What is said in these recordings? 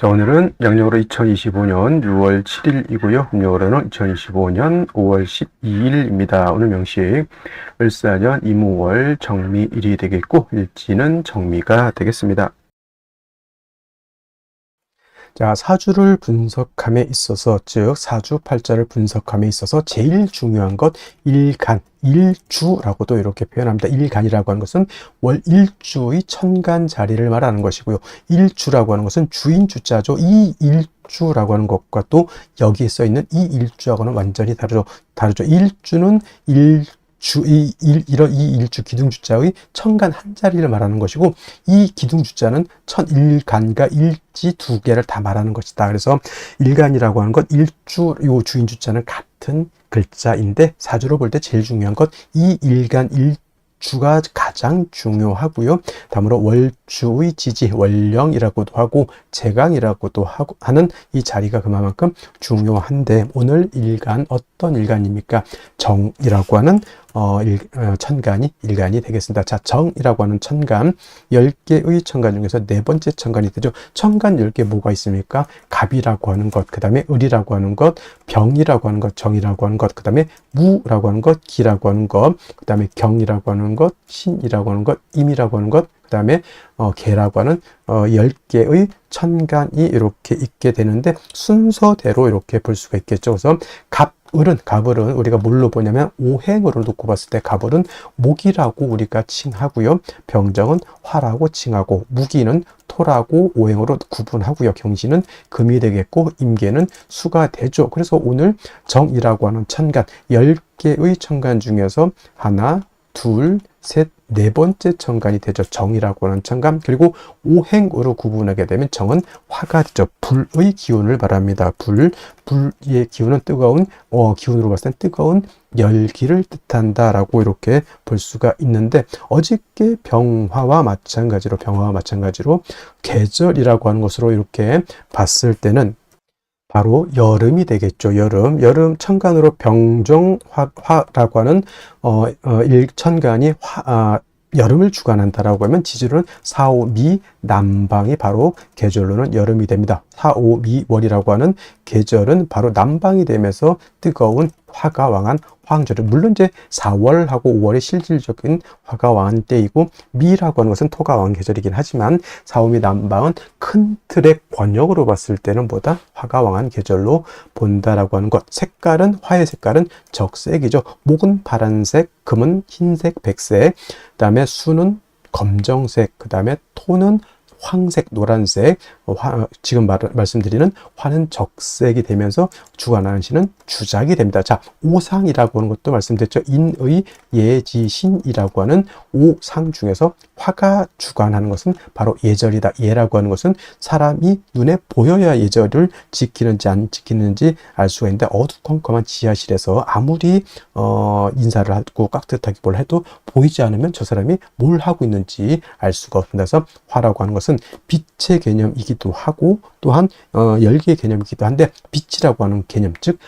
자, 오늘은 양력으로 2025년 6월 7일이고요. 음력으로는 2025년 5월 12일입니다. 오늘 명식 을사년 이무월 정미일이 되겠고 일지는 정미가 되겠습니다. 자, 사주를 분석함에 있어서, 즉 사주팔자를 분석함에 있어서 제일 중요한 것 일간, 일주라고도 이렇게 표현합니다. 일간이라고 하는 것은 월 일주의 천간 자리를 말하는 것이고요. 일주라고 하는 것은 주인 주자죠. 이 일주라고 하는 것과 또 여기에 써 있는 이 일주하고는 완전히 다르죠. 일주는 이 일주 기둥주자의 천간 한 자리를 말하는 것이고, 이 기둥주자는 천일간과 일지 두 개를 다 말하는 것이다. 그래서 일간이라고 하는 것, 일주, 요 주인주자는 같은 글자인데 사주로 볼 때 제일 중요한 것 이 일간 일주가 가장 중요하고요. 다음으로 월주의 지지, 월령이라고도 하고 제강이라고도 하는 이 자리가 그만큼 중요한데, 오늘 일간 어떤 일간입니까? 정이라고 하는 천간이 일간이 되겠습니다. 자, 정이라고 하는 천간, 10개의 천간 중에서 네 번째 천간이 되죠. 천간 10개 뭐가 있습니까? 갑이라고 하는 것, 그 다음에 을이라고 하는 것, 병이라고 하는 것, 정이라고 하는 것, 그 다음에 무라고 하는 것, 기라고 하는 것, 그 다음에 경이라고 하는 것, 신이라고 하는 것, 임이라고 하는 것, 그 다음에 개라고 하는 10개의 천간이 이렇게 있게 되는데, 순서대로 이렇게 볼 수가 있겠죠. 그래서 갑을은 우리가 뭘로 보냐면 오행으로 놓고 봤을 때 갑을은 목이라고 우리가 칭하고요. 병정은 화라고 칭하고, 무기는 토라고 오행으로 구분하고요. 경신은 금이 되겠고, 임계는 수가 되죠. 그래서 오늘 정이라고 하는 천간, 10개의 천간 중에서 하나, 둘, 셋, 네 번째 천간이 되죠. 정이라고 하는 천간. 그리고 오행으로 구분하게 되면 정은 화가 되죠. 불의 기운을 말합니다. 불의 기운은 뜨거운, 기운으로 봤을 땐 뜨거운 열기를 뜻한다라고 이렇게 볼 수가 있는데, 어저께 병화와 마찬가지로 계절이라고 하는 것으로 이렇게 봤을 때는 바로 여름이 되겠죠. 여름 천간으로 병정화라고 하는 일천간이 여름을 주관한다라고 하면, 지지로는 사오미 남방이 바로 계절로는 여름이 됩니다. 사오미월이라고 하는 계절은 바로 남방이 되면서 뜨거운 화가 왕한 황절을, 물론 이제 4월하고 5월이 실질적인 화가 왕한 때이고, 미라고 하는 것은 토가 왕한 계절이긴 하지만 사오미 남방은 큰 틀의 권역으로 봤을 때는 보다 화가 왕한 계절로 본다라고 하는 것. 색깔은, 화의 색깔은 적색이죠. 목은 파란색, 금은 흰색, 백색, 그 다음에 수는 검정색, 그 다음에 토는 황색, 노란색, 지금 말씀드리는 화는 적색이 되면서 주관하는 신은 주작이 됩니다. 자, 오상이라고 하는 것도 말씀드렸죠. 인의, 예지신이라고 하는 오상 중에서 화가 주관하는 것은 바로 예절이다. 예라고 하는 것은 사람이 눈에 보여야 예절을 지키는지 안 지키는지 알 수가 있는데, 어두컴컴한 지하실에서 아무리 인사를 하고 깍듯하게 뭘 해도 보이지 않으면 저 사람이 뭘 하고 있는지 알 수가 없습니다. 그래서 화라고 하는 것은 빛의 개념이기도 하고, 또한 열기의 개념이기도 한데, 빛이라고 하는 개념, 즉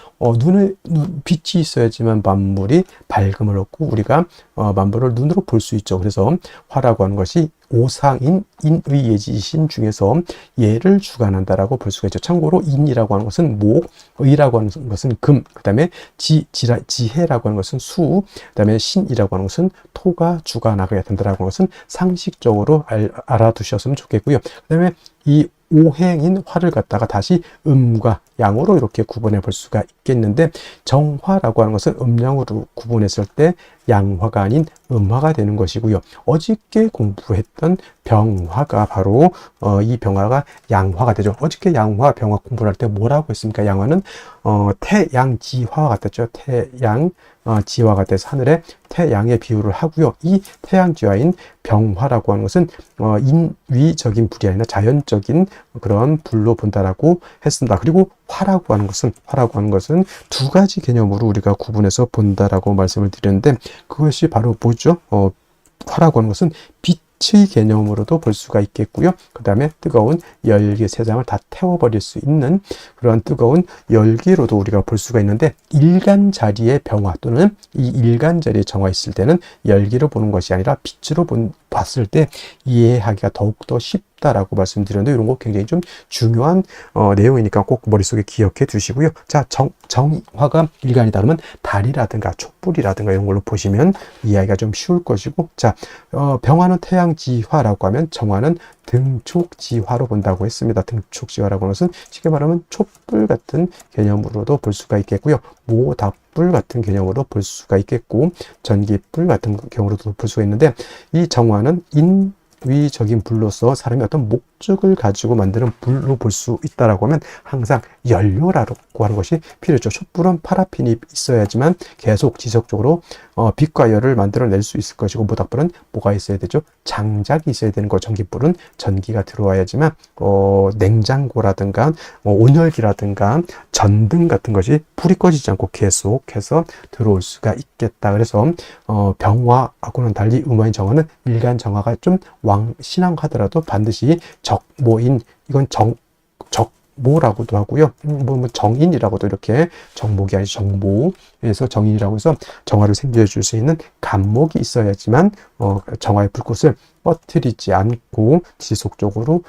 빛이 있어야지만 만물이 밝음을 얻고 우리가 만물을 눈으로 볼 수 있죠. 그래서 화라고 하는 것이 오상인 인의 예지신 중에서 예를 주관한다라고 볼 수가 있죠. 참고로 인이라고 하는 것은 목, 의라고 하는 것은 금, 그 다음에 지혜라고 하는 것은 수, 그 다음에 신이라고 하는 것은 토가 주관하게 된다라고 하는 것은 상식적으로 알아두셨으면 좋겠고요. 그 다음에 이 오행인 화를 갖다가 다시 음과 양으로 이렇게 구분해 볼 수가 있겠는데, 정화라고 하는 것은 음양으로 구분했을 때 양화가 아닌 음화가 되는 것이고요. 어저께 공부했던 병화가 바로 이 병화가 양화가 되죠. 어저께 양화, 병화 공부를 할 때 뭐라고 했습니까? 양화는 태양지화와 같았죠. 태양지화가 같아서 하늘에 태양의 비유를 하고요. 이 태양지화인 병화라고 하는 것은 인위적인 불이 아니라 자연적인 그런 불로 본다라고 했습니다. 그리고 화라고 하는 것은 두 가지 개념으로 우리가 구분해서 본다라고 말씀을 드렸는데, 그것이 바로 뭐죠? 화라고 하는 것은 빛의 개념으로도 볼 수가 있겠고요. 그 다음에 뜨거운 열기 세상을 다 태워버릴 수 있는 그러한 뜨거운 열기로도 우리가 볼 수가 있는데, 일간 자리의 병화 또는 이 일간 자리에 정화 있을 때는 열기로 보는 것이 아니라 빛으로 봤을 때 이해하기가 더욱더 쉽죠. 있다라고 말씀드렸는데 이런 거 굉장히 좀 중요한 내용이니까 꼭 머릿속에 기억해 두시고요. 자, 정화가 일간이다 그러면 달이라든가 촛불이라든가 이런 걸로 보시면 이해하기가 좀 쉬울 것이고, 자, 병화는 태양지화라고 하면 정화는 등촉지화로 본다고 했습니다. 등촉지화라고 하는 것은 쉽게 말하면 촛불 같은 개념으로도 볼 수가 있겠고요. 모닥불 같은 개념으로 볼 수가 있겠고, 전기불 같은 경우로도 볼 수가 있는데, 이 정화는 인위적인 불로서 사람이 어떤 목적을 가지고 만드는 불로 볼 수 있다라고 하면 항상 연료라고 하는 것이 필요죠. 촛불은 파라핀이 있어야지만 계속 지속적으로 빛과 열을 만들어낼 수 있을 것이고, 모닥불은 뭐가 있어야 되죠? 장작이 있어야 되는 거. 전기불은 전기가 들어와야지만 냉장고라든가 온열기라든가 전등 같은 것이 불이 꺼지지 않고 계속해서 들어올 수가 있겠다. 그래서 병화하고는 달리 음화인 정화는 일간 정화가 좀 왕신앙하더라도 반드시 적모인, 이건 적모라고도 하고요. 뭐 정인이라고도, 이렇게 정목이 아니죠. 정모에서 정인이라고 해서 정화를 생겨해 줄 수 있는 간목이 있어야지만 정화의 불꽃을 꺼뜨리지 않고 지속적으로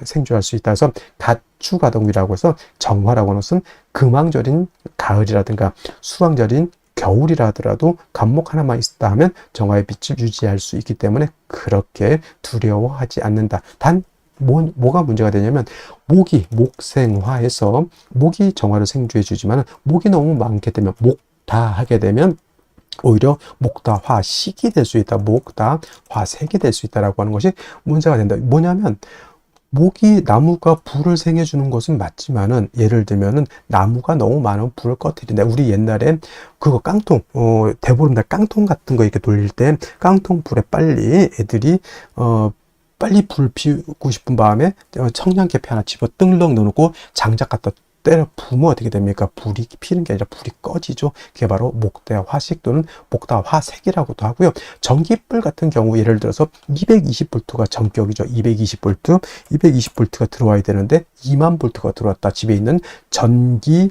생존할 수 있다 해서 가추가동이라고 해서 정화라고 하는 것은 금왕절인 가을이라든가 수왕절인 겨울이라 하더라도 간목 하나만 있다 하면 정화의 빛을 유지할 수 있기 때문에 그렇게 두려워하지 않는다. 단 뭐가 문제가 되냐면 목생화해서 목이 정화를 생주해 주지만 목이 너무 많게 되면 목다하게 되면 오히려 목다화식이 될 수 있다. 목다화색이 될 수 있다라고 하는 것이 문제가 된다. 뭐냐면 나무가 불을 생해주는 것은 맞지만은, 예를 들면은 나무가 너무 많은 불을 꺼뜨린다. 우리 옛날에 그거 깡통, 대보름달 깡통 같은 거 이렇게 돌릴 때 깡통 불에 빨리 애들이 빨리 불 피우고 싶은 마음에 청량계피 하나 집어 뜰렁 넣어놓고 장작 갖다 때려 부으면 어떻게 됩니까? 불이 피는 게 아니라 불이 꺼지죠. 그게 바로 목대화식 또는 목다화색이라고도 하고요. 전기불 같은 경우 예를 들어서 220V가 전격이죠. 220V, 220V가 들어와야 되는데 2만 V가 들어왔다. 집에 있는 전기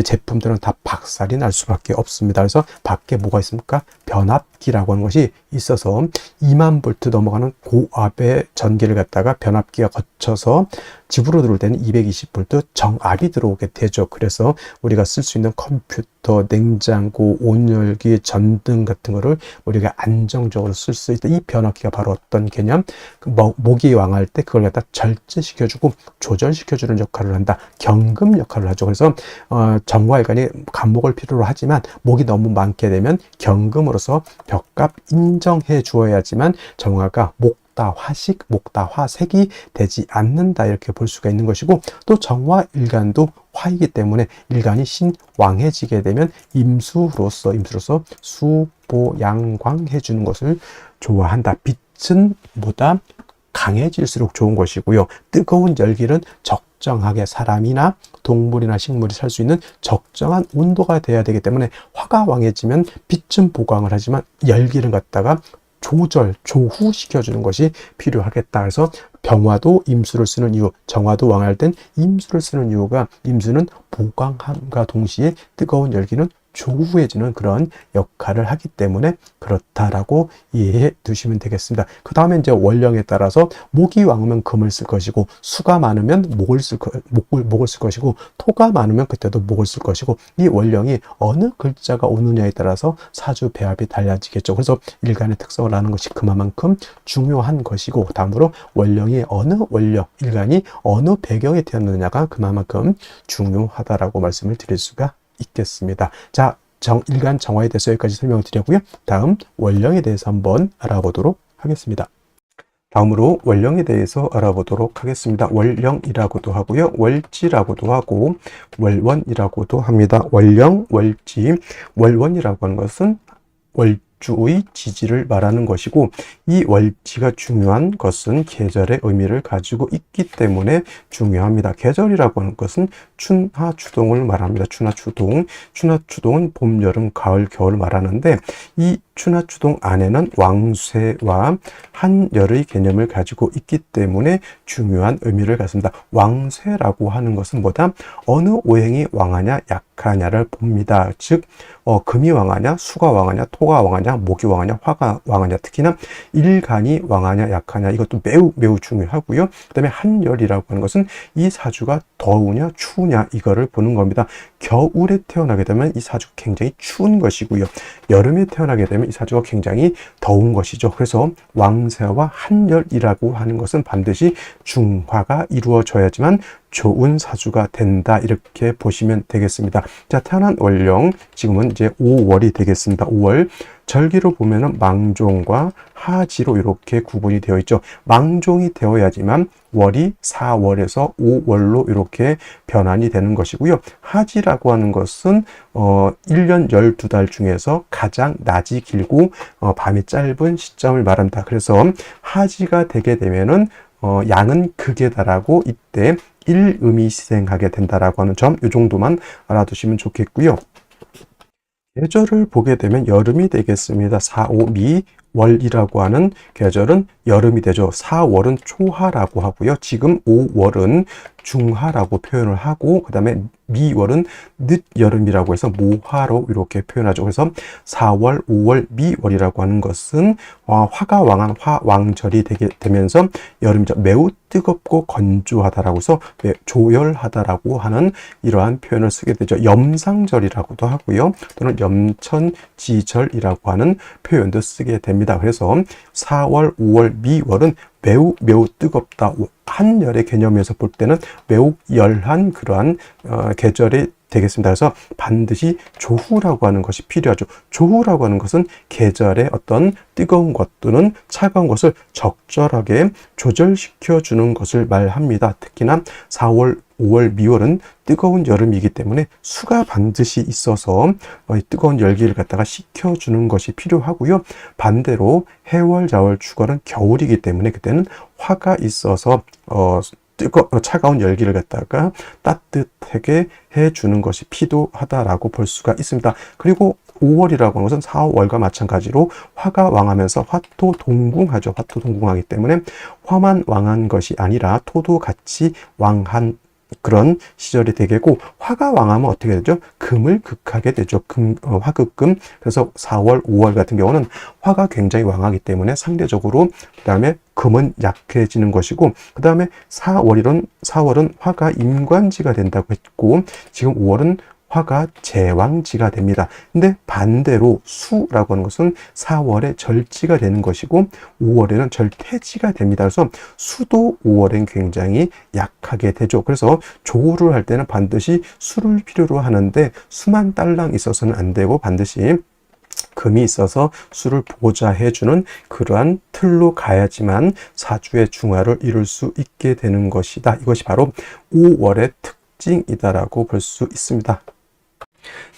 제품들은 다 박살이 날 수밖에 없습니다. 그래서 밖에 뭐가 있습니까? 변압기라고 하는 것이 있어서 2만 볼트 넘어가는 고압의 전기를 갖다가 변압기가 거쳐서 집으로 들어올 때는 220V 정압이 들어오게 되죠. 그래서 우리가 쓸 수 있는 컴퓨터, 냉장고, 온열기, 전등 같은 거를 우리가 안정적으로 쓸 수 있다. 이 변압기가 바로 어떤 개념? 목이 왕할 때 그걸 갖다 절제시켜주고 조절시켜주는 역할을 한다. 경금 역할을 하죠. 그래서 정화일간이 간목을 필요로 하지만 목이 너무 많게 되면 경금으로서 벽값 인정해 주어야지만 정화가 목다화식, 목다화색이 되지 않는다. 이렇게 볼 수가 있는 것이고, 또 정화일간도 화이기 때문에 일간이 신왕해지게 되면 임수로서 수보양광해 주는 것을 좋아한다. 빛은 보다 강해질수록 좋은 것이고요. 뜨거운 열기는 적정하게 사람이나 동물이나 식물이 살 수 있는 적정한 온도가 돼야 되기 때문에 화가 왕해지면 빛은 보강을 하지만 열기를 갖다가 조후시켜주는 것이 필요하겠다. 그래서 병화도 임수를 쓰는 이유, 정화도 왕할 땐 임수를 쓰는 이유가, 임수는 보강함과 동시에 뜨거운 열기는 조후해지는 그런 역할을 하기 때문에 그렇다라고 이해해 두시면 되겠습니다. 그 다음에 이제 원령에 따라서 목이 왕으면 금을 쓸 것이고, 수가 많으면 목을 쓸 것이고, 토가 많으면 그때도 목을 쓸 것이고, 이 원령이 어느 글자가 오느냐에 따라서 사주 배합이 달라지겠죠. 그래서 일간의 특성을 아는 것이 그만큼 중요한 것이고, 다음으로 원령이 어느 원령, 일간이 어느 배경에 태어났느냐가 그만큼 중요하다라고 말씀을 드릴 수가 있겠습니다. 자, 일간 정화에 대해서 여기까지 설명을 드렸고요. 다음 원령에 대해서 한번 알아보도록 하겠습니다. 다음으로 원령에 대해서 알아보도록 하겠습니다. 월령이라고도 하고요. 월지라고도 하고 월원이라고도 합니다. 월령, 월지, 월원이라고 하는 것은 월주의 지지를 말하는 것이고, 이 월지가 중요한 것은 계절의 의미를 가지고 있기 때문에 중요합니다. 계절이라고 하는 것은 춘하추동을 말합니다. 춘하추동은 봄, 여름, 가을, 겨울을 말하는데, 이 춘하추동 안에는 왕쇠와 한열의 개념을 가지고 있기 때문에 중요한 의미를 갖습니다. 왕쇠라고 하는 것은 뭐다? 어느 오행이 왕하냐? 약 약하냐를 봅니다. 즉 금이 왕하냐, 수가 왕하냐, 토가 왕하냐, 목이 왕하냐, 화가 왕하냐, 특히나 일간이 왕하냐, 약하냐, 이것도 매우 매우 중요하고요. 그 다음에 한열이라고 하는 것은 이 사주가 더우냐, 추우냐, 이거를 보는 겁니다. 겨울에 태어나게 되면 이 사주가 굉장히 추운 것이고요. 여름에 태어나게 되면 이 사주가 굉장히 더운 것이죠. 그래서 왕세와 한열이라고 하는 것은 반드시 중화가 이루어져야지만 좋은 사주가 된다, 이렇게 보시면 되겠습니다. 자, 태어난 월령 지금은 이제 5월이 되겠습니다. 5월 절기로 보면은 망종과 하지로 이렇게 구분이 되어 있죠. 망종이 되어야지만 월이 4월에서 5월로 이렇게 변환이 되는 것이고요. 하지라고 하는 것은 1년 12달 중에서 가장 낮이 길고 밤이 짧은 시점을 말한다. 그래서 하지가 되게 되면은 양은 극에 달하고 이때 일음이 시생하게 된다라고 하는 점, 이 정도만 알아두시면 좋겠고요. 계절을 보게 되면 여름이 되겠습니다. 4, 5, 미, 월이라고 하는 계절은 여름이 되죠. 4월은 초하라고 하고요. 지금 5월은 중하라고 표현을 하고, 그 다음에 미월은 늦여름이라고 해서 모하로 이렇게 표현하죠. 그래서 4월, 5월, 미월이라고 하는 것은 화가 왕한 화왕절이 되면서 여름이죠. 매우 뜨겁고 건조하다라고 해서 조열하다라고 하는 이러한 표현을 쓰게 되죠. 염상절이라고도 하고요. 또는 염천지절이라고 하는 표현도 쓰게 됩니다. 그래서 4월, 5월, 미월은 매우 매우 뜨겁다. 한열의 개념에서 볼 때는 매우 열한 그러한 계절이 되겠습니다. 그래서 반드시 조후라고 하는 것이 필요하죠. 조후라고 하는 것은 계절의 어떤 뜨거운 것 또는 차가운 것을 적절하게 조절시켜 주는 것을 말합니다. 특히나 4월, 5월, 미월은 뜨거운 여름이기 때문에 수가 반드시 있어서 뜨거운 열기를 갖다가 식혀주는 것이 필요하고요. 반대로 해월, 자월, 축월은 겨울이기 때문에 그때는 화가 있어서 차가운 열기를 갖다가 따뜻하게 해주는 것이 필요하다라고 볼 수가 있습니다. 그리고 5월이라고 하는 것은 4월과 마찬가지로 화가 왕하면서 화토 동궁하죠. 화토 동궁하기 때문에 화만 왕한 것이 아니라 토도 같이 왕한 그런 시절이 되겠고, 화가 왕하면 어떻게 되죠? 금을 극하게 되죠. 화극금. 그래서 4월, 5월 같은 경우는 화가 굉장히 왕하기 때문에 상대적으로 그 다음에 금은 약해지는 것이고, 그 다음에 4월은 화가 임관지가 된다고 했고, 지금 5월은 화가 제왕지가 됩니다. 근데 반대로 수라고 하는 것은 4월에 절지가 되는 것이고 5월에는 절퇴지가 됩니다. 그래서 수도 5월엔 굉장히 약하게 되죠. 그래서 조우를 할 때는 반드시 수를 필요로 하는데 수만 딸랑 있어서는 안 되고 반드시 금이 있어서 수를 보좌해주는 그러한 틀로 가야지만 사주의 중화를 이룰 수 있게 되는 것이다. 이것이 바로 5월의 특징이다라고 볼 수 있습니다.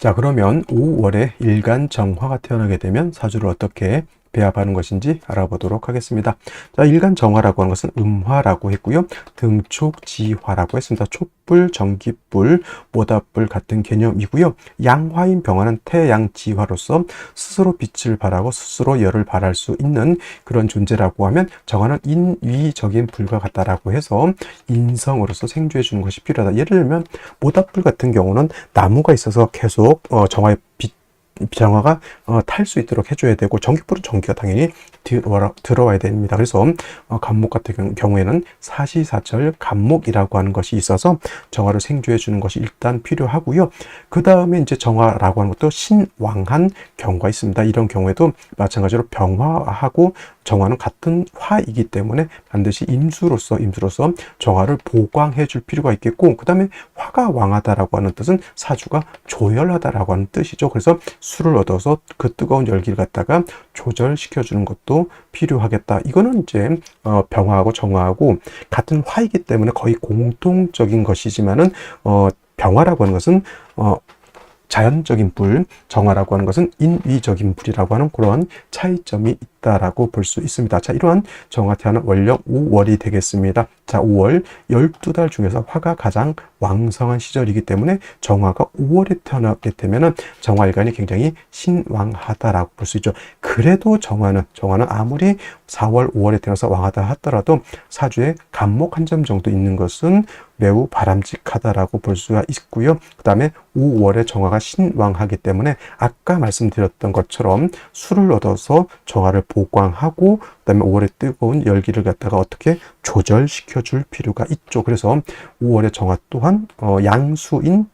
자, 그러면 5월에 일간정화가 태어나게 되면 사주를 어떻게 배합하는 것인지 알아보도록 하겠습니다. 자, 일간정화라고 하는 것은 음화라고 했고요. 등촉지화라고 했습니다. 촛불, 전기불, 모닥불 같은 개념이고요. 양화인 병화는 태양지화로서 스스로 빛을 발하고 스스로 열을 발할 수 있는 그런 존재라고 하면, 정화는 인위적인 불과 같다라고 해서 인성으로서 생주해 주는 것이 필요하다. 예를 들면 모닥불 같은 경우는 나무가 있어서 계속 정화의 정화가 탈 수 있도록 해줘야 되고, 전기불은 전기가 당연히 들어와야 됩니다. 그래서 간목 같은 경우에는 사시사철 간목이라고 하는 것이 있어서 정화를 생주해 주는 것이 일단 필요하고요. 그 다음에 이제 정화라고 하는 것도 신왕한 경우가 있습니다. 이런 경우에도 마찬가지로 병화하고 정화는 같은 화이기 때문에 반드시 임수로서 정화를 보강해 줄 필요가 있겠고, 그 다음에 화가 왕하다라고 하는 뜻은 사주가 조열하다라고 하는 뜻이죠. 그래서 수를 얻어서 그 뜨거운 열기를 갖다가 조절시켜 주는 것도 필요하겠다. 이거는 이제 병화하고 정화하고 같은 화이기 때문에 거의 공통적인 것이지만은 병화라고 하는 것은 자연적인 불, 정화라고 하는 것은 인위적인 불이라고 하는 그런 차이점이 있다라고 볼 수 있습니다. 자, 이러한 정화 태어난 월령 5월이 되겠습니다. 자, 5월 12달 중에서 화가 가장 왕성한 시절이기 때문에 정화가 5월에 태어나게 되면은 정화일간이 굉장히 신왕하다라고 볼 수 있죠. 그래도 정화는 아무리 4월, 5월에 태어나서 왕하다 하더라도 사주에 간목 한 점 정도 있는 것은 매우 바람직하다라고 볼 수가 있고요. 그 다음에 5월에 정화가 신왕하기 때문에 아까 말씀드렸던 것처럼 술을 얻어서 정화를 보강하고 그 다음에 5월에 뜨거운 열기를 갖다가 어떻게 조절시켜 줄 필요가 있죠. 그래서 5월의 정화 또한 양수인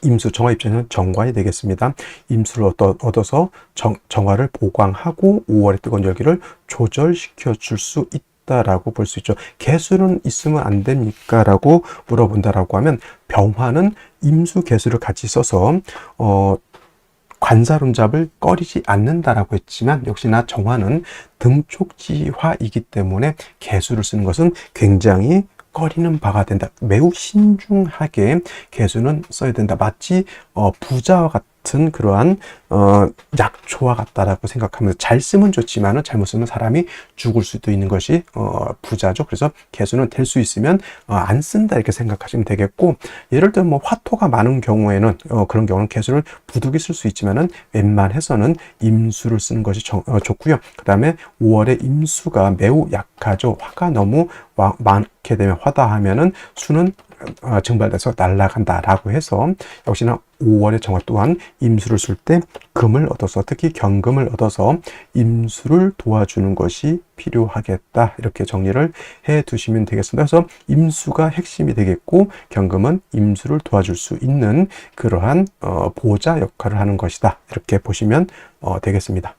임수, 정화 입장에서는 정관이 되겠습니다. 임수를 얻어서 정화를 보강하고 5월의 뜨거운 열기를 조절시켜 줄 수 있다라고 볼 수 있죠. 개수는 있으면 안 됩니까? 라고 물어본다라고 하면 병화는 임수 개수를 같이 써서 관사론잡을 꺼리지 않는다라고 했지만 역시나 정화는 등촉지화이기 때문에 개수를 쓰는 것은 굉장히 꺼리는 바가 된다. 매우 신중하게 개수는 써야 된다. 마치 부자와 같은 그러한 약초와 같다라고 생각하면서 잘 쓰면 좋지만은 잘못 쓰면 사람이 죽을 수도 있는 것이 부자죠. 그래서 개수는 될 수 있으면 안 쓴다 이렇게 생각하시면 되겠고, 예를 들어 뭐 화토가 많은 경우에는 그런 경우는 개수를 부득이 쓸 수 있지만은 웬만해서는 임수를 쓰는 것이 좋고요. 그 다음에 5월에 임수가 매우 약하죠. 화가 너무 많게 되면 화다하면은 수는 증발돼서 날아간다라고 해서 역시나 5월의 정화 또한 임수를 쓸 때 금을 얻어서, 특히 경금을 얻어서 임수를 도와주는 것이 필요하겠다, 이렇게 정리를 해 두시면 되겠습니다. 그래서 임수가 핵심이 되겠고 경금은 임수를 도와줄 수 있는 그러한 보호자 역할을 하는 것이다, 이렇게 보시면 되겠습니다.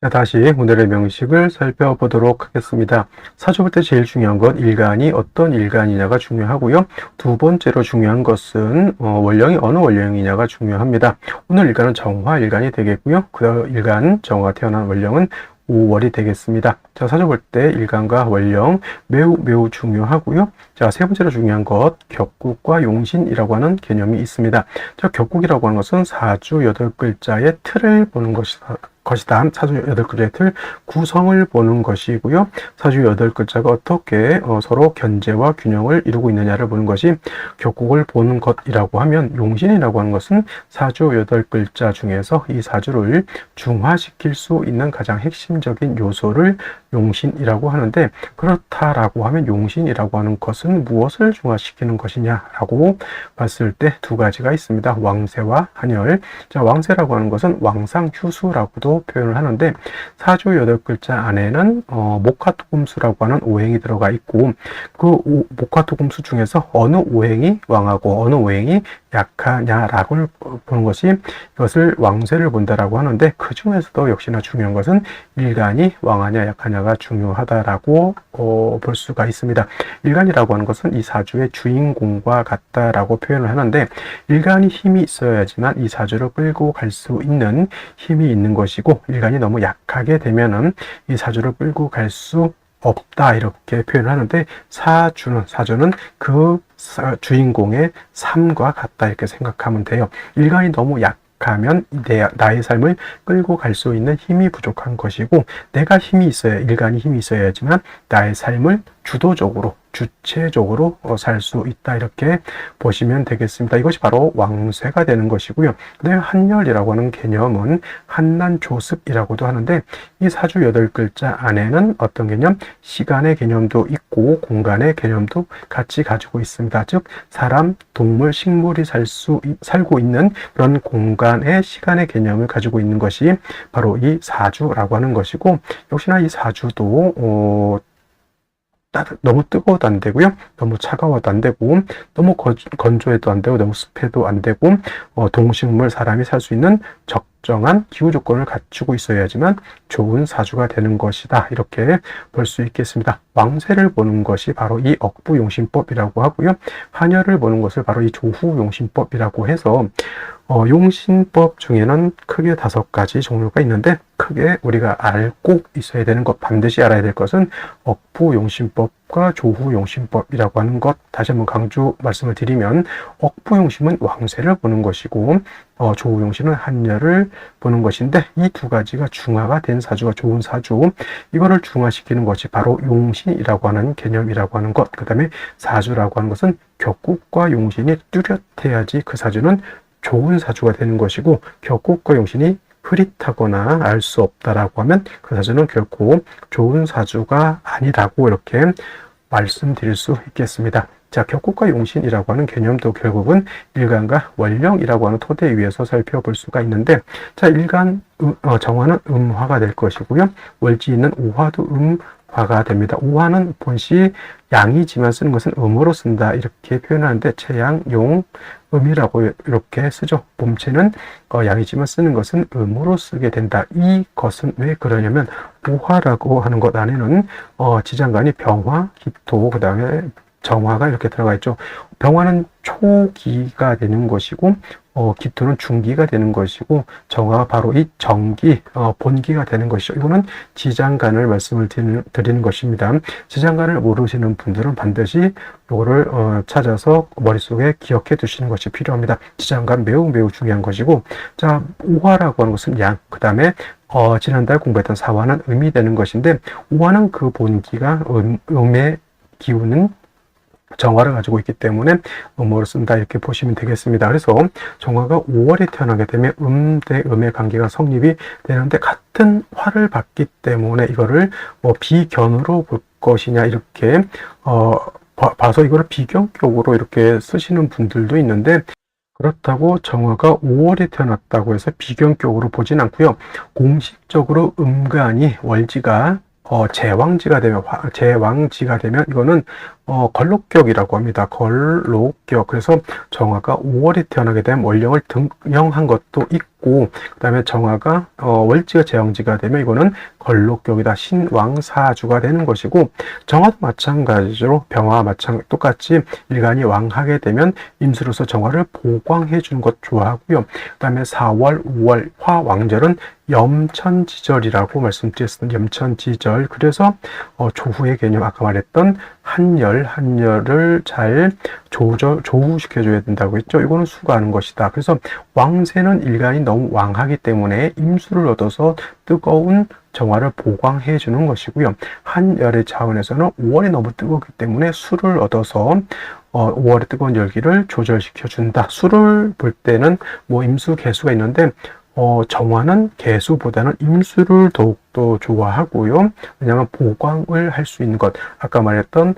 자, 다시 오늘의 명식을 살펴보도록 하겠습니다. 사주 볼 때 제일 중요한 건 일간이 어떤 일간이냐가 중요하고요. 두 번째로 중요한 것은 월령이 어느 월령이냐가 중요합니다. 오늘 일간은 정화 일간이 되겠고요. 그 일간 정화가 태어난 월령은 5월이 되겠습니다. 자, 사주 볼 때 일간과 월령 매우 중요하고요. 자, 세 번째로 중요한 것, 격국과 용신이라고 하는 개념이 있습니다. 자, 격국이라고 하는 것은 사주 8글자의 틀을 보는 것이다. 사주 8글자의 틀, 구성을 보는 것이고요. 사주 8글자가 어떻게 서로 견제와 균형을 이루고 있느냐를 보는 것이 격국을 보는 것이라고 하면, 용신이라고 하는 것은 사주 8글자 중에서 이 사주를 중화시킬 수 있는 가장 핵심적인 요소를 용신이라고 하는데, 그렇다라고 하면 용신이라고 하는 것은 무엇을 중화시키는 것이냐라고 봤을 때 두 가지가 있습니다. 왕세와 한열. 자, 왕세라고 하는 것은 왕상휴수라고도 표현을 하는데, 사주 8글자 안에는 목화토금수라고 하는 오행이 들어가 있고, 그 목화토금수 중에서 어느 오행이 왕하고 어느 오행이 약하냐라고 보는 것이, 이것을 왕세를 본다라고 하는데, 그 중에서도 역시나 중요한 것은 일간이 왕하냐 약하냐가 중요하다라고 볼 수가 있습니다. 일간이라고 하는 것은 이 사주의 주인공과 같다라고 표현을 하는데, 일간이 힘이 있어야지만 이 사주를 끌고 갈 수 있는 힘이 있는 것이고, 일간이 너무 약하게 되면은 이 사주를 끌고 갈 수 없다, 이렇게 표현을 하는데, 사주는 그 주인공의 삶과 같다, 이렇게 생각하면 돼요. 일간이 너무 약하면 나의 삶을 끌고 갈 수 있는 힘이 부족한 것이고, 내가 힘이 있어야, 일간이 힘이 있어야지만 나의 삶을 주체적으로 살 수 있다, 이렇게 보시면 되겠습니다. 이것이 바로 왕쇠가 되는 것이고요. 그 다음에 한열이라고 하는 개념은 한난조습이라고도 하는데, 이 사주 8글자 안에는 어떤 개념? 시간의 개념도 있고 공간의 개념도 같이 가지고 있습니다. 즉 사람, 동물, 식물이 살고 있는 그런 공간의 시간의 개념을 가지고 있는 것이 바로 이 사주라고 하는 것이고, 역시나 이 사주도 너무 뜨거워도 안 되고요. 너무 차가워도 안 되고, 너무 건조해도 안 되고, 너무 습해도 안 되고, 동식물, 사람이 살 수 있는 적정한 기후 조건을 갖추고 있어야지만 좋은 사주가 되는 것이다, 이렇게 볼 수 있겠습니다. 왕세를 보는 것이 바로 이 억부용신법이라고 하고요. 한열을 보는 것을 바로 이 조후용신법이라고 해서 용신법 중에는 크게 5가지 종류가 있는데, 크게 우리가 꼭 있어야 되는 것, 반드시 알아야 될 것은 억부용신법과 조후용신법이라고 하는 것. 다시 한번 강조 말씀을 드리면, 억부용신은 왕세를 보는 것이고, 조후용신은 한열을 보는 것인데, 이 두 가지가 중화가 된 사주가 좋은 사주, 이거를 중화시키는 것이 바로 용신이라고 하는 개념이라고 하는 것. 그 다음에 사주라고 하는 것은 격국과 용신이 뚜렷해야지 그 사주는 좋은 사주가 되는 것이고, 격국과 용신이 흐릿하거나 알 수 없다라고 하면 그 사주는 결코 좋은 사주가 아니라고 이렇게 말씀드릴 수 있겠습니다. 자, 격국과 용신이라고 하는 개념도 결국은 일간과 월령이라고 하는 토대 위에서 살펴볼 수가 있는데, 자, 일간 정화는 음화가 될 것이고요. 월지는 오화도 음화가 됩니다. 오화는 본시 양이지만 쓰는 것은 음으로 쓴다 이렇게 표현하는데, 채양, 용, 음이라고 이렇게 쓰죠. 봄체는 양이지만 쓰는 것은 음으로 쓰게 된다. 이것은 왜 그러냐면, 오화라고 하는 것 안에는 지장간이 병화, 기토, 그 다음에 정화가 이렇게 들어가 있죠. 병화는 초기가 되는 것이고, 기토는 중기가 되는 것이고, 정화가 바로 이 정기, 본기가 되는 것이죠. 이거는 지장간을 말씀을 드리는 것입니다. 지장간을 모르시는 분들은 반드시 이거를 찾아서 머릿속에 기억해 두시는 것이 필요합니다. 지장간 매우 중요한 것이고, 자, 오화라고 하는 것은 양, 그 다음에 지난달 공부했던 사화는 음이 되는 것인데, 오화는 그 본기가 음의 기운은 정화를 가지고 있기 때문에 음으로 쓴다 이렇게 보시면 되겠습니다. 그래서 정화가 5월에 태어나게 되면 음 대 음의 관계가 성립이 되는데, 같은 화를 받기 때문에 이거를 비견으로 볼 것이냐 이렇게 봐서 이거를 비견격으로 이렇게 쓰시는 분들도 있는데, 그렇다고 정화가 5월에 태어났다고 해서 비견격으로 보진 않고요. 공식적으로 음간이 월지가 제왕지가 되면 이거는 걸록격이라고 합니다. 걸록격. 그래서 정화가 5월에 태어나게 되면 월령을 등령한 것도 있고, 그 다음에 정화가 월지가 제왕지가 되면 이거는 걸록격이다. 신왕사주가 되는 것이고, 정화도 마찬가지로 병화와 똑같이 일간이 왕하게 되면 임수로서 정화를 보강해 주는 것 좋아하고요. 그 다음에 4월, 5월 화왕절은 염천지절이라고 말씀드렸습니다. 염천지절. 그래서 조후의 개념, 아까 말했던 한열을 잘 조후시켜줘야 된다고 했죠. 이거는 수가하는 것이다. 그래서 왕세는 일간이 너무 왕하기 때문에 임수를 얻어서 뜨거운 정화를 보강해 주는 것이고요. 한열의 차원에서는 5월이 너무 뜨겁기 때문에 수를 얻어서 5월의 뜨거운 열기를 조절시켜 준다. 수를 볼 때는 임수, 개수가 있는데, 정화는 개수보다는 임수를 더욱더 좋아하고요. 왜냐하면 보강을 할 수 있는 것, 아까 말했던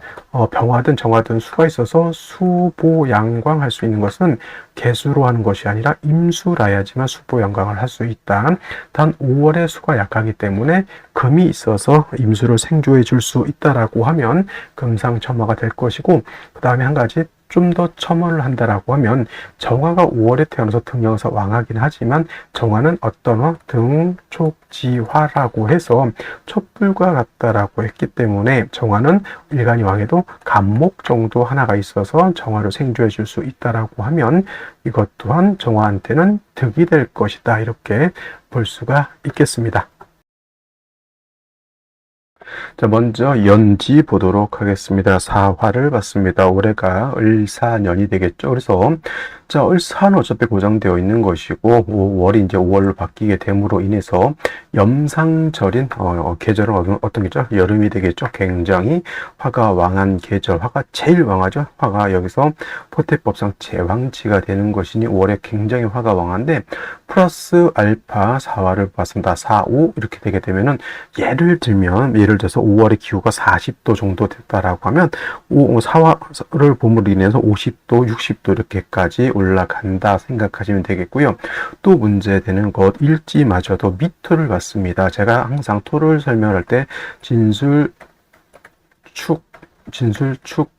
병화든 정화든 수가 있어서 수보양광 할 수 있는 것은 개수로 하는 것이 아니라 임수라야지만 수보양광을 할 수 있다. 단 5월에 수가 약하기 때문에 금이 있어서 임수를 생조해 줄 수 있다라고 하면 금상첨화가 될 것이고, 그 다음에 한 가지 좀 더 첨언을 한다라고 하면, 정화가 5월에 태어나서 등령에서 왕하긴 하지만 정화는 어떤 화? 등촉지화라고 해서 촛불과 같다라고 했기 때문에 정화는 일간이 왕해도 간목 정도 하나가 있어서 정화를 생조해 줄 수 있다라고 하면 이것 또한 정화한테는 득이 될 것이다 이렇게 볼 수가 있겠습니다. 자, 먼저 연지 보도록 하겠습니다. 사화를 봤습니다. 올해가 을사년이 되겠죠. 그래서 자, 을사는 어차피 고정되어 있는 것이고, 5월이 이제 5월로 바뀌게 됨으로 인해서 염상절인 계절은 어떤 계절? 여름이 되겠죠. 굉장히 화가 왕한 계절, 화가 제일 왕하죠. 화가 여기서 포태법상 제왕지가 되는 것이니 5월에 굉장히 화가 왕한데, 플러스 알파 사화를 봤습니다. 4, 5 이렇게 되게 되면은, 예를 들어서 5월의 기후가 40도 정도 됐다라고 하면 사화를 봄으로 인해서 50도, 60도 이렇게까지 올라간다 생각하시면 되겠고요. 또 문제되는 것, 일지마저도 미토를 봤습니다. 제가 항상 토를 설명할 때 진술, 축,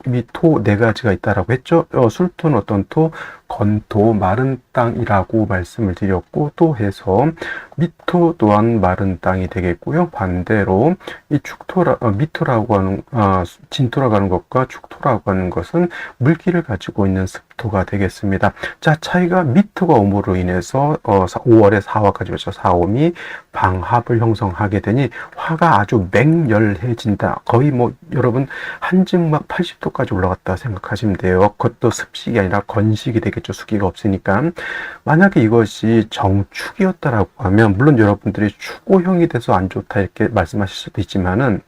미토 네 가지가 있다라고 했죠. 술토는 어떤 토? 건토 마른 땅이라고 말씀을 드렸고, 또 해서 미토 또한 마른 땅이 되겠고요. 반대로 이 미토라고 하는 진토라고 하는 것과 축토라고 하는 것은 물기를 가지고 있는 습토가 되겠습니다. 자, 차이가 미토가 오므로 인해서 5월에 사화까지 오죠. 사옴이 방합을 형성하게 되니 화가 아주 맹렬해진다. 거의 뭐 여러분 한증막 80도까지 올라갔다 생각하시면 돼요. 그것도 습식이 아니라 건식이 되겠죠. 수기가 없으니까. 만약에 이것이 정축이었다라고 하면 물론 여러분들이 축오형이 돼서 안 좋다 이렇게 말씀하실 수도 있지만은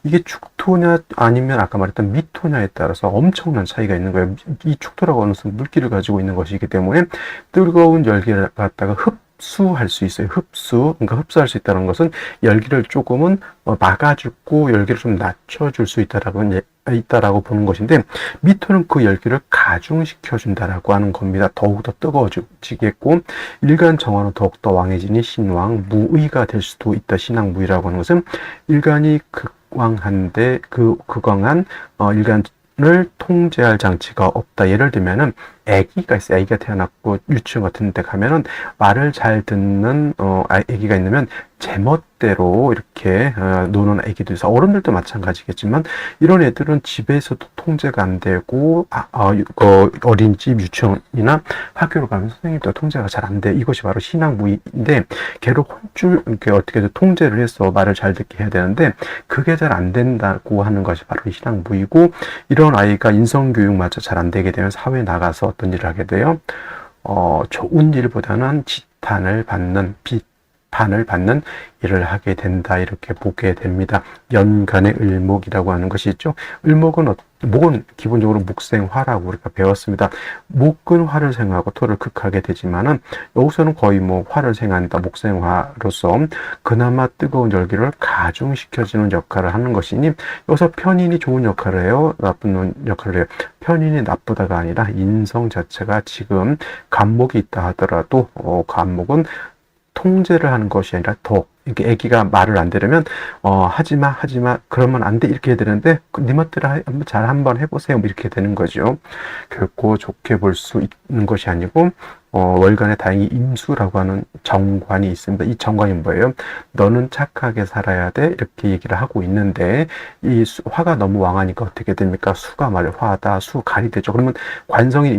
이게 축토냐 아니면 아까 말했던 미토냐에 따라서 엄청난 차이가 있는 거예요. 이 축토라고 하는 것은 물기를 가지고 있는 것이기 때문에 뜨거운 열기를 갖다가 흡수할 수 있어요. 그러니까 흡수할 수 있다는 것은 열기를 조금은 막아주고 열기를 좀 낮춰줄 수 있다라고 보는 것인데, 미토는 그 열기를 가중시켜준다라고 하는 겁니다. 더욱더 뜨거워지겠고, 일간 정화는 더욱더 왕해지니 신왕, 무의가 될 수도 있다. 신왕무의라고 하는 것은 일간이 극왕한데 극왕한 일간을 통제할 장치가 없다. 예를 들면은 아기가 있어요. 아기가 태어났고 유치원 같은 데 가면은 말을 잘 듣는 아기가 있으면 제멋대로 이렇게 노는 아기도 있어. 어른들도 마찬가지겠지만 이런 애들은 집에서도 통제가 안 되고 어린이집, 유치원이나 학교로 가면 선생님도 통제가 잘 안 돼. 이것이 바로 신앙무의인데, 걔를 이렇게 어떻게든 통제를 해서 말을 잘 듣게 해야 되는데 그게 잘 안 된다고 하는 것이 바로 신앙무의고, 이런 아이가 인성교육마저 잘 안 되게 되면 사회에 나가서 어떤 일을 하게 돼요? 좋은 일보다는 비판을 받는 일을 하게 된다. 이렇게 보게 됩니다. 연간의 을목이라고 하는 것이 있죠. 목은 기본적으로 목생화라고 우리가 배웠습니다. 목은 화를 생하고 토를 극하게 되지만은 여기서는 거의 뭐 화를 생한다. 목생화로서 그나마 뜨거운 열기를 가중시켜주는 역할을 하는 것이니, 여기서 편인이 좋은 역할을 해요? 나쁜 역할을 해요? 편인이 나쁘다가 아니라 인성 자체가 지금 간목이 있다 하더라도 간목은 통제를 하는 것이 아니라 이렇게 아기가 말을 안 들으면 하지마 그러면 안 돼 이렇게 해야 되는데 네 멋대로 잘 한번 해보세요 이렇게 되는 거죠. 결코 좋게 볼 수 있는 것이 아니고 월간에 다행히 임수라고 하는 정관이 있습니다. 이 정관이 뭐예요? 너는 착하게 살아야 돼 이렇게 얘기를 하고 있는데, 이 화가 너무 왕하니까 어떻게 됩니까? 수가 화다, 수갈이 되죠. 그러면 관성인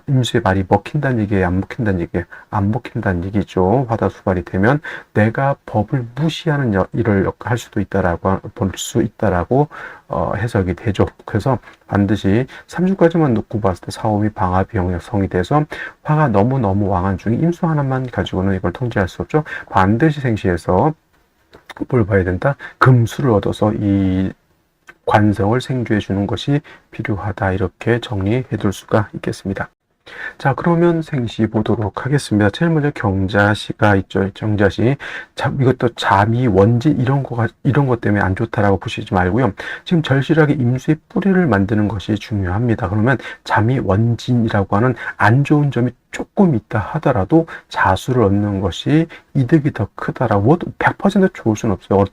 임수의 말이 먹힌다는 얘기예요? 안 먹힌다는 얘기예요? 안 먹힌다는 얘기죠. 화다 수갈이 되면 내가 법을 무시하는 일을 할 수도 있다라고 볼 수 있다라고 해석이 되죠. 그래서 반드시 3주까지만 놓고 봤을 때 사오미 방합이 영역성이 돼서 화가 너무 왕한 중에 임수 하나만 가지고는 이걸 통제할 수 없죠. 반드시 생시해서 뭘 봐야 된다? 금수를 얻어서 이 관성을 생주해 주는 것이 필요하다. 이렇게 정리해 둘 수가 있겠습니다. 자, 그러면 생시 보도록 하겠습니다. 제일 먼저 경자시가 있죠. 경자시. 이것도 잠이 원진 이런 것 때문에 안 좋다라고 보시지 말고요. 지금 절실하게 임수의 뿌리를 만드는 것이 중요합니다. 그러면 잠이 원진이라고 하는 안 좋은 점이 조금 있다 하더라도 자수를 얻는 것이 이득이 더 크다라고. 100% 좋을 수는 없어요.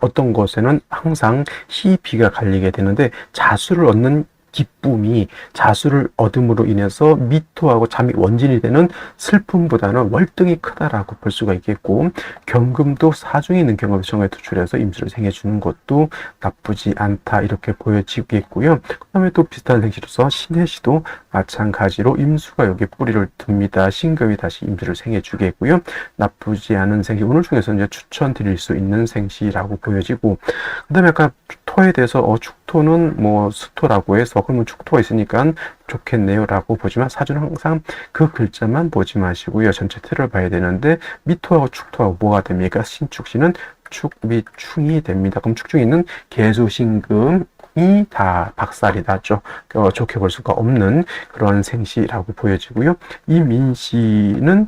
어떤 것에는 항상 희비가 갈리게 되는데, 자수를 얻는 기쁨이 자수를 얻음으로 인해서 미토하고 잠이 원진이 되는 슬픔보다는 월등히 크다라고 볼 수가 있겠고, 경금도 사중에 있는 경금을 정에 투출해서 임수를 생해주는 것도 나쁘지 않다 이렇게 보여지겠고요. 그 다음에 또 비슷한 생시로서 신해시도 마찬가지로 임수가 여기 뿌리를 듭니다. 신금이 다시 임수를 생해주겠고요. 나쁘지 않은 생시, 오늘 중에서 이제 추천드릴 수 있는 생시라고 보여지고, 그 다음에 아까 토에 대해서 축토는 뭐 수토라고 해서 그러면 축토가 있으니까 좋겠네요 라고 보지만, 사주는 항상 그 글자만 보지 마시고요. 전체 틀을 봐야 되는데, 미토하고 축토하고 뭐가 됩니까? 신축신은 축, 미, 충이 됩니다. 그럼 축 중에 있는 계수, 신금 이 다 박살이 나죠. 좋게 볼 수가 없는 그런 생시라고 보여지고요. 이 민시는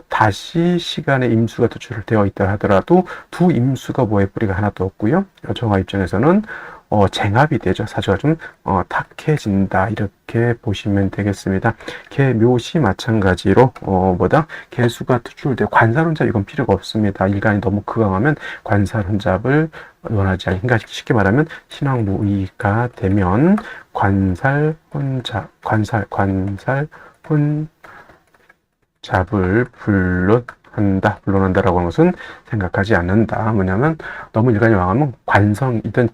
다시 시간에 임수가 도출되어 있다 하더라도 두 임수가 뭐의 뿌리가 하나도 없고요. 정화 입장에서는 쟁합이 되죠. 사주가 좀 탁해진다 이렇게 보시면 되겠습니다. 개 묘시 마찬가지로 개수가 투출되고, 관살혼잡 이건 필요가 없습니다. 일간이 너무 극강하면 관살혼잡을 원하지 않으니까, 그러니까 쉽게 말하면 신왕무의가 되면 관살혼잡 높은 잡을 불론한다라고 하는 것은 생각하지 않는다. 뭐냐면 너무 일간이 왕하면 관성이든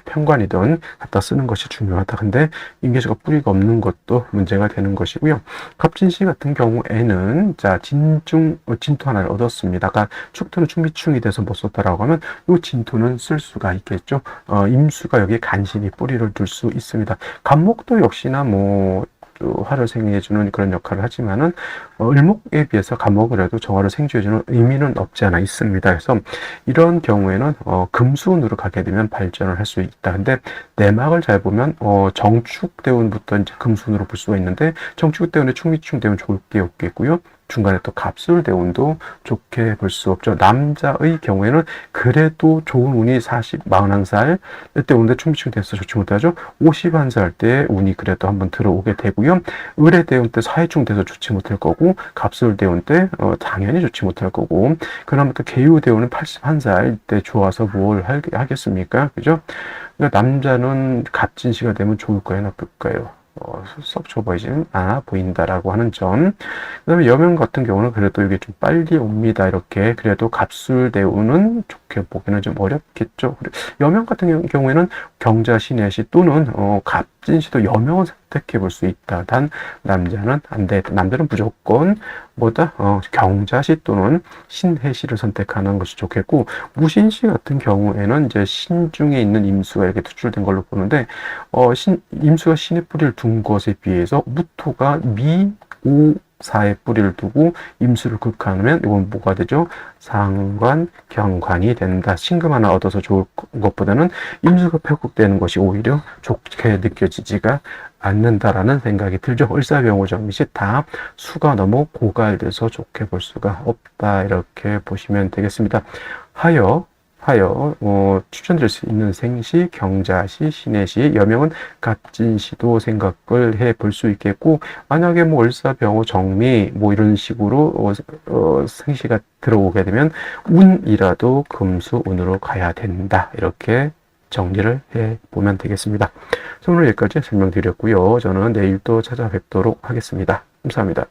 편관이든 갖다 쓰는 것이 중요하다. 근데 임계수가 뿌리가 없는 것도 문제가 되는 것이고요. 갑진시 같은 경우에는 자 진토 하나를 얻었습니다. 아까 축토는 충미충이 돼서 못 썼다라고 하면 이 진토는 쓸 수가 있겠죠. 임수가 여기에 간신히 뿌리를 둘 수 있습니다. 간목도 역시나 뭐 화를 생해주는 그런 역할을 하지만은 을목에 비해서 간목을 해도 정화를 생주해주는 의미는 없지 않아 있습니다. 그래서 이런 경우에는 금수운으로 가게 되면 발전을 할 수 있다. 근데 내막을 잘 보면 정축대운부터 이제 금수운으로 볼 수가 있는데 정축대운에 충미충 되면 좋을 게 없겠고요. 중간에 또 갑술대운도 좋게 볼 수 없죠. 남자의 경우에는 그래도 좋은 운이 41살 때 오는데 충미충 돼서 좋지 못하죠. 51살 때 운이 그래도 한번 들어오게 되고요. 을의대운 때 사해충 돼서 좋지 못할 거고 갑술대운 때 당연히 좋지 못할 거고 그다음에 또 계유대운은 81살 때 좋아서 뭘 하겠습니까? 그죠? 그러니까 남자는 갑진시가 되면 좋을까요? 나쁠까요? 썩 좋아 보이지는 않아 보인다라고 하는 점. 그 다음에 여명 같은 경우는 그래도 이게 좀 빨리 옵니다. 이렇게. 그래도 갑술대운은 좋게 보기는 좀 어렵겠죠. 여명 같은 경우에는 경자, 신해시 또는 갑진시도 여명은 선택해 볼 수 있다. 단 남자는 안 돼. 남자는 무조건 뭐다? 경자시 또는 신해시를 선택하는 것이 좋겠고 무신시 같은 경우에는 이제 신중에 있는 임수가 이렇게 투출된 걸로 보는데 임수가 신의 뿌리를 둔 것에 비해서 무토가 미오사의 뿌리를 두고 임수를 극하면 이건 뭐가 되죠? 상관, 경관이 된다. 신금 하나 얻어서 좋을 것보다는 임수가 폐국되는 것이 오히려 좋게 느껴지지가 않는다라는 생각이 들죠. 을사병오정밋이 다 수가 너무 고갈돼서 좋게 볼 수가 없다. 이렇게 보시면 되겠습니다. 하여 추천드릴 수 있는 생시, 경자시, 신해시, 여명은 갑진시도 생각을 해 볼 수 있겠고, 만약에 뭐 을사병오 정미 뭐 이런 식으로 생시가 들어오게 되면 운이라도 금수운으로 가야 된다. 이렇게 정리를 해 보면 되겠습니다. 오늘 여기까지 설명드렸고요. 저는 내일 또 찾아뵙도록 하겠습니다. 감사합니다.